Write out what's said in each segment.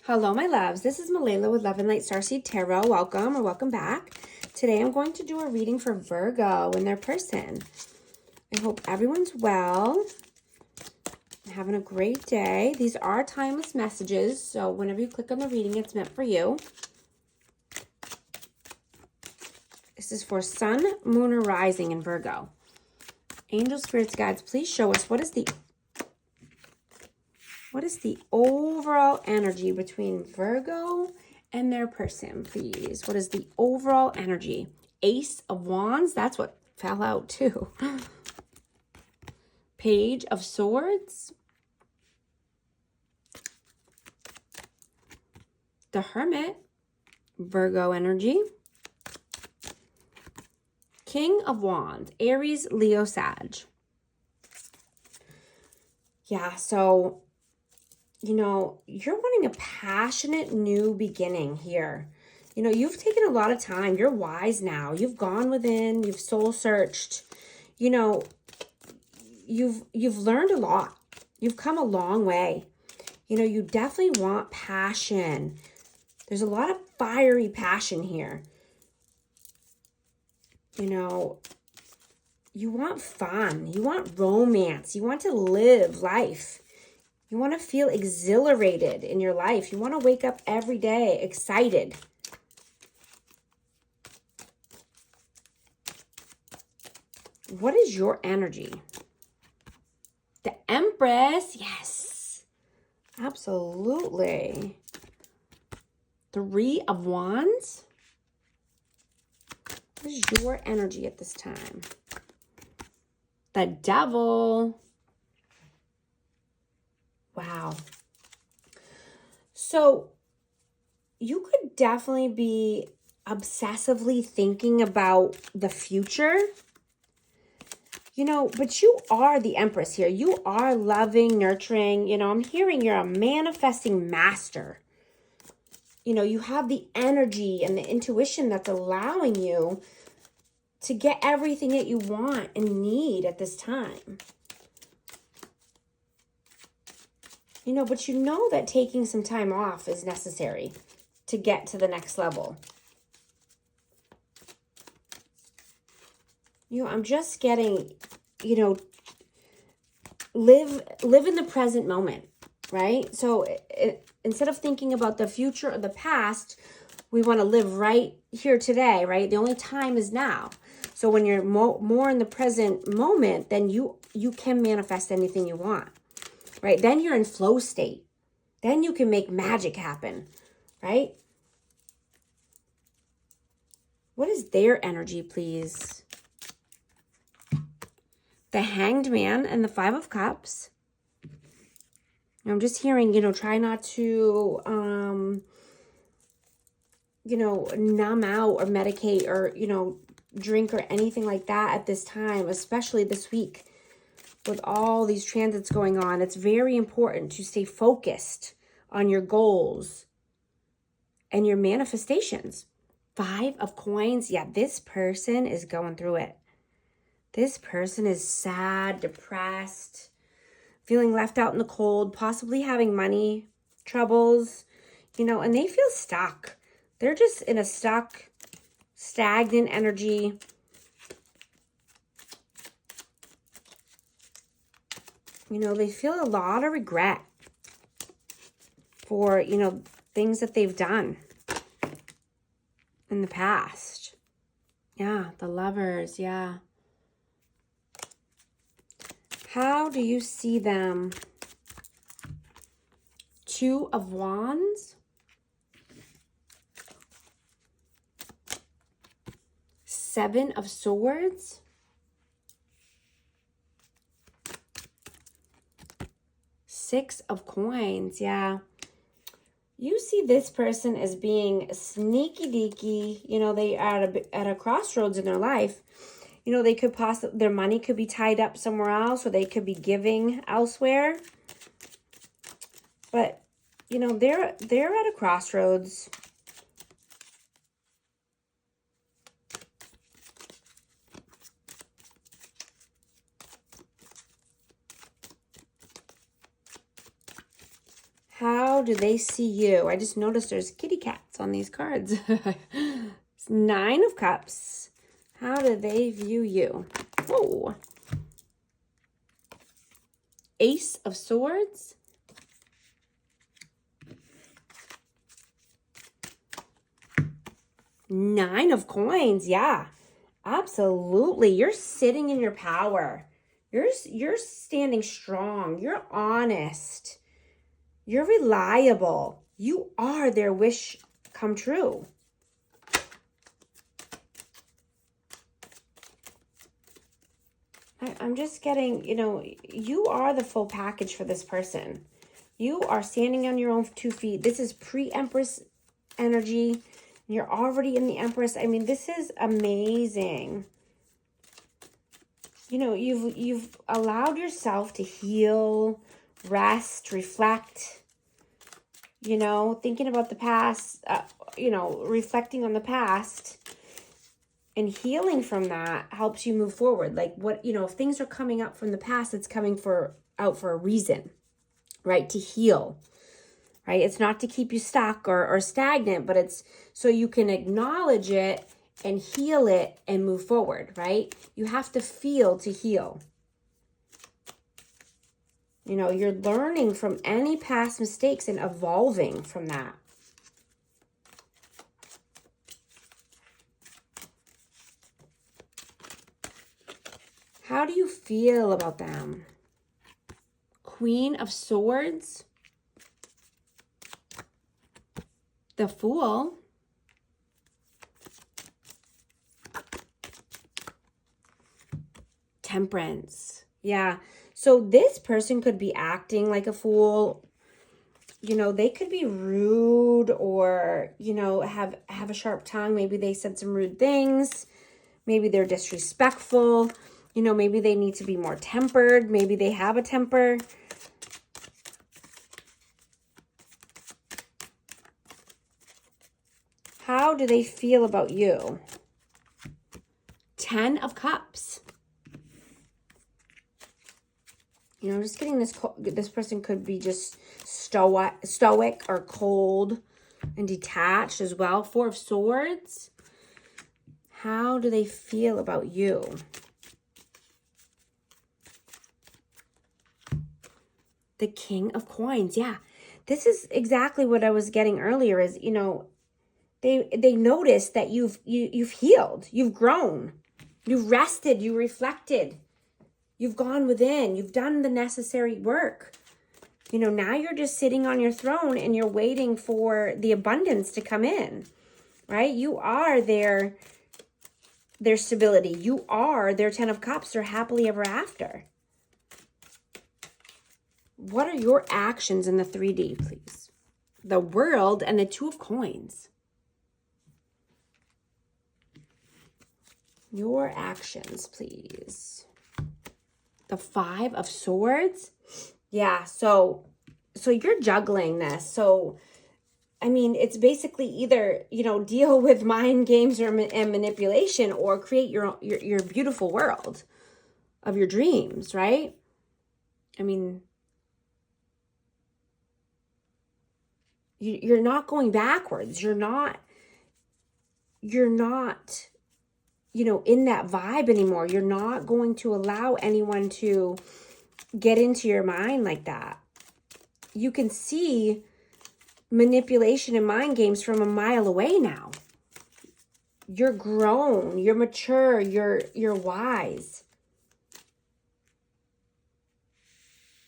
Hello, my loves. This is Malayla with Love and Light Starseed Tarot. Welcome or welcome back. Today I'm going to do a reading for Virgo and their person. I hope everyone's well and having a great day. These are timeless messages, so whenever you click on the reading, it's meant for you. This is for Sun, Moon, or Rising in Virgo. Angel Spirits, Guides, please show us what is the overall energy between Virgo and their person, please? What is the overall energy? Ace of Wands, that's what fell out too. Page of Swords. The Hermit, Virgo energy. King of Wands, Aries, Leo, Sag. Yeah, so you're wanting a passionate new beginning here. You've taken a lot of time. You're wise now. You've gone within, you've soul searched. You've learned a lot. You've come a long way. You definitely want passion. There's a lot of fiery passion here. You want fun. You want romance. You want to live life. You want to feel exhilarated in your life. You want to wake up every day excited. What is your energy? The Empress. Yes, absolutely. Three of Wands. What is your energy at this time? The Devil. Wow. So you could definitely be obsessively thinking about the future, but you are the Empress here. You are loving, nurturing. I'm hearing you're a manifesting master. You have the energy and the intuition that's allowing you to get everything that you want and need at this time. But you know that taking some time off is necessary to get to the next level. I'm just getting, live in the present moment, right? So instead of thinking about the future or the past, we want to live right here today, right? The only time is now. So when you're more in the present moment, then you can manifest anything you want. Right? Then you're in flow state. Then you can make magic happen, right? What is their energy, please? The Hanged Man and the Five of Cups. I'm just hearing, try not to, numb out or medicate or, drink or anything like that at this time, especially this week. With all these transits going on, it's very important to stay focused on your goals and your manifestations. Five of Coins. Yeah, this person is going through it. This person is sad, depressed, feeling left out in the cold, possibly having money troubles, and they feel stuck. They're just in a stagnant energy. They feel a lot of regret for, things that they've done in the past. Yeah, the Lovers, yeah. How do you see them? Two of Wands. Seven of Swords. Six of Coins, yeah. You see this person as being sneaky deaky. They are at a crossroads in their life. They could their money could be tied up somewhere else, or they could be giving elsewhere. But they're at a crossroads. How do they see you? I just noticed there's kitty cats on these cards. It's 9 of Cups. How do they view you? Whoa. Ace of Swords. Nine of Coins. Yeah, absolutely. You're sitting in your power. You're standing strong. You're honest. You're reliable. You are their wish come true. I'm just getting, you know, you are the full package for this person. You are standing on your own 2 feet. This is pre-Empress energy. You're already in the Empress. I mean, this is amazing. You know, you've allowed yourself to heal, rest, reflect, you know, thinking about the past, you know, reflecting on the past and healing from that helps you move forward. Like what, you know, if things are coming up from the past, it's coming out for a reason, right? To heal, right? It's not to keep you stuck or stagnant, but it's so you can acknowledge it and heal it and move forward, right? You have to feel to heal. You know, you're learning from any past mistakes and evolving from that. How do you feel about them? Queen of Swords. The Fool. Temperance. Yeah. So this person could be acting like a fool. You know, they could be rude or, you know, have a sharp tongue. Maybe they said some rude things. Maybe they're disrespectful. You know, maybe they need to be more tempered. Maybe they have a temper. How do they feel about you? 10 of Cups. You know, just getting this person could be just stoic or cold and detached as well. 4 of Swords. How do they feel about you? The King of Coins. Yeah, this is exactly what I was getting earlier is, you know, they notice that you've healed, you've grown, you've rested, you reflected, you've gone within, you've done the necessary work. You know, now you're just sitting on your throne and you're waiting for the abundance to come in, right? You are their stability. You are their 10 of Cups, their happily ever after. What are your actions in the 3D, please? The World and the 2 of Coins. Your actions, please. The 5 of Swords. Yeah, so you're juggling this. So, I mean, it's basically either, you know, deal with mind games and manipulation or create your beautiful world of your dreams, right? I mean, you're not going backwards. You're not, you know, in that vibe anymore. You're not going to allow anyone to get into your mind like that. You can see manipulation and mind games from a mile away now. You're grown, you're mature, you're wise.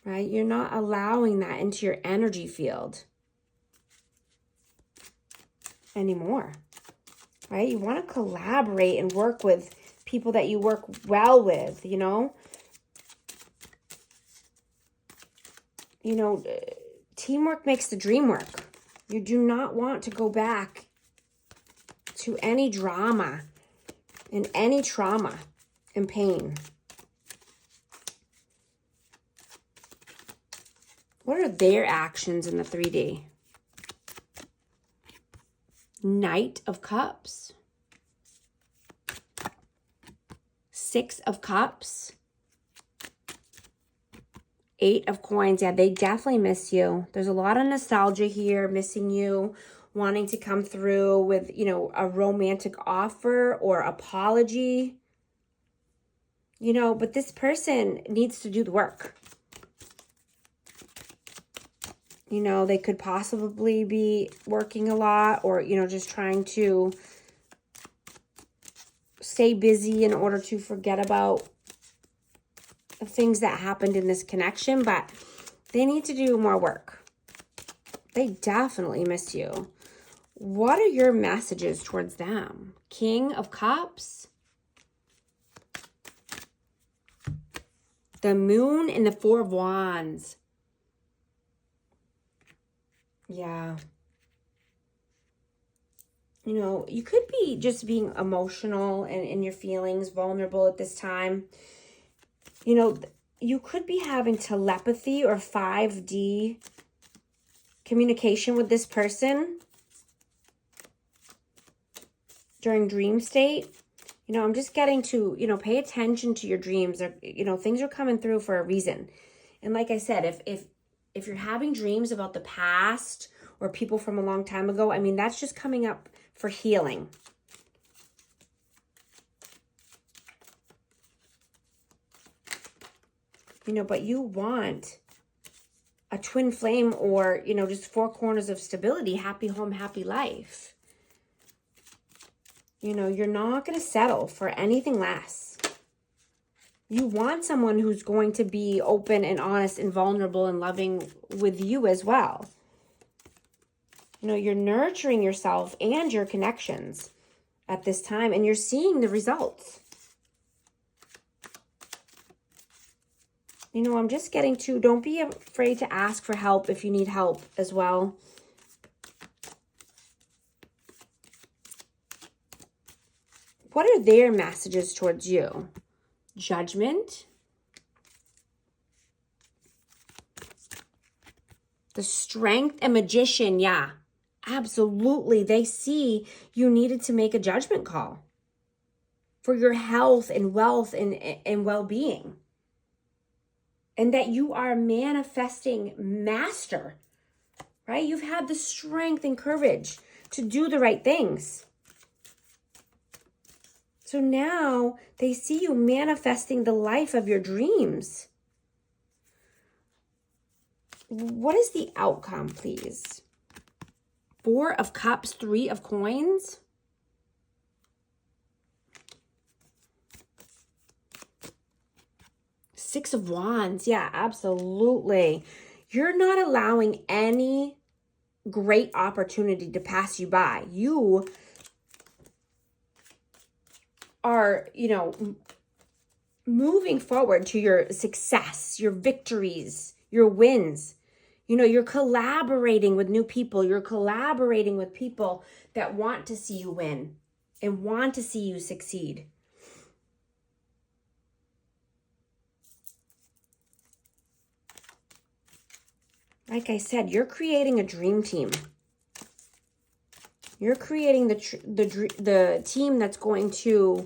Right? You're not allowing that into your energy field anymore. Right? You want to collaborate and work with people that you work well with, you know? You know, teamwork makes the dream work. You do not want to go back to any drama and any trauma and pain. What are their actions in the 3D? Knight of Cups. 6 of Cups. 8 of Coins. Yeah, they definitely miss you. There's a lot of nostalgia here, missing you, wanting to come through with, you know, a romantic offer or apology. You know, but this person needs to do the work. You know, they could possibly be working a lot or, you know, just trying to stay busy in order to forget about the things that happened in this connection, but they need to do more work. They definitely miss you. What are your messages towards them? King of Cups, the Moon, and the Four of Wands. Yeah. You know, you could be just being emotional and in your feelings, vulnerable at this time. You know, you could be having telepathy or 5D communication with this person during dream state. You know, I'm just getting to, you know, pay attention to your dreams. Or, you know, things are coming through for a reason. And like I said, if you're having dreams about the past or people from a long time ago, I mean, that's just coming up for healing. You know, but you want a twin flame or, you know, just 4 corners of stability, happy home, happy life. You know, you're not going to settle for anything less. You want someone who's going to be open and honest and vulnerable and loving with you as well. You know, you're nurturing yourself and your connections at this time, and you're seeing the results. You know, I'm just getting to, don't be afraid to ask for help if you need help as well. What are their messages towards you? Judgment. The Strength and Magician, yeah. Absolutely. They see you needed to make a judgment call for your health and wealth and well-being. And that you are a manifesting master, right? You've had the strength and courage to do the right things. So now they see you manifesting the life of your dreams. What is the outcome, please? 4 of Cups, 3 of Coins. Six of Wands. Yeah, absolutely. You're not allowing any great opportunity to pass you by. You are, you know, moving forward to your success, your victories, your wins. You know, you're collaborating with new people. You're collaborating with people that want to see you win and want to see you succeed. Like I said, you're creating a dream team. You're creating the team that's going to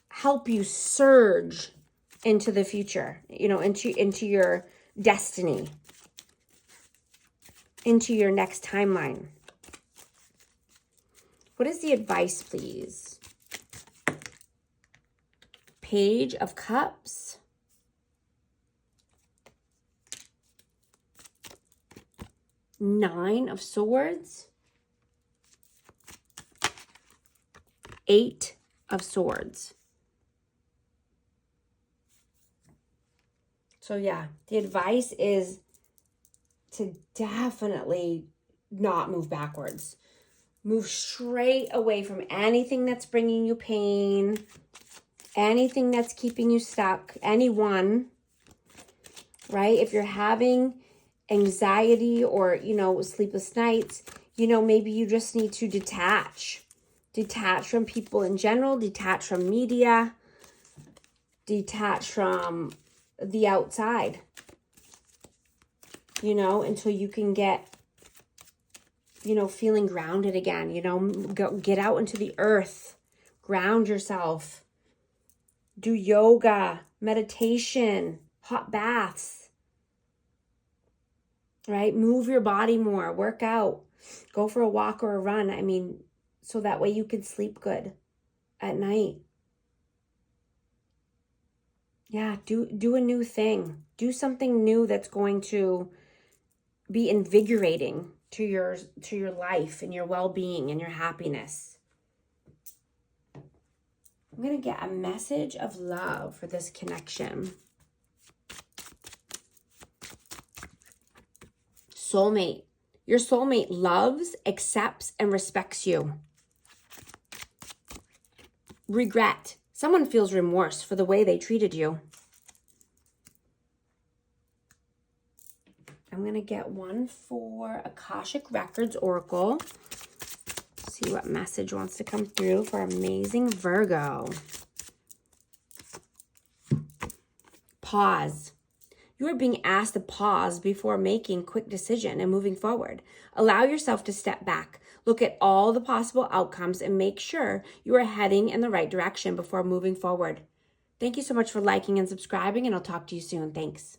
help you surge into the future, you know, into your destiny, into your next timeline. What is the advice, please? Page of Cups. Nine of Swords. 8 of Swords. So yeah, the advice is to definitely not move backwards. Move straight away from anything that's bringing you pain, anything that's keeping you stuck, anyone, right? If you're having anxiety or, you know, sleepless nights, you know, maybe you just need to detach. Detach from people in general, detach from media, detach from the outside, you know, until you can get, you know, feeling grounded again, you know, get out into the earth, ground yourself, do yoga, meditation, hot baths, right? Move your body more, work out, go for a walk or a run. I mean, so that way you can sleep good at night. Yeah, do a new thing. Do something new that's going to be invigorating to your life and your well-being and your happiness. I'm going to get a message of love for this connection. Soulmate. Your soulmate loves, accepts, and respects you. Regret. Someone feels remorse for the way they treated you. I'm going to get one for Akashic Records Oracle. See what message wants to come through for amazing Virgo. Pause. You are being asked to pause before making a quick decision and moving forward. Allow yourself to step back. Look at all the possible outcomes and make sure you are heading in the right direction before moving forward. Thank you so much for liking and subscribing, and I'll talk to you soon. Thanks.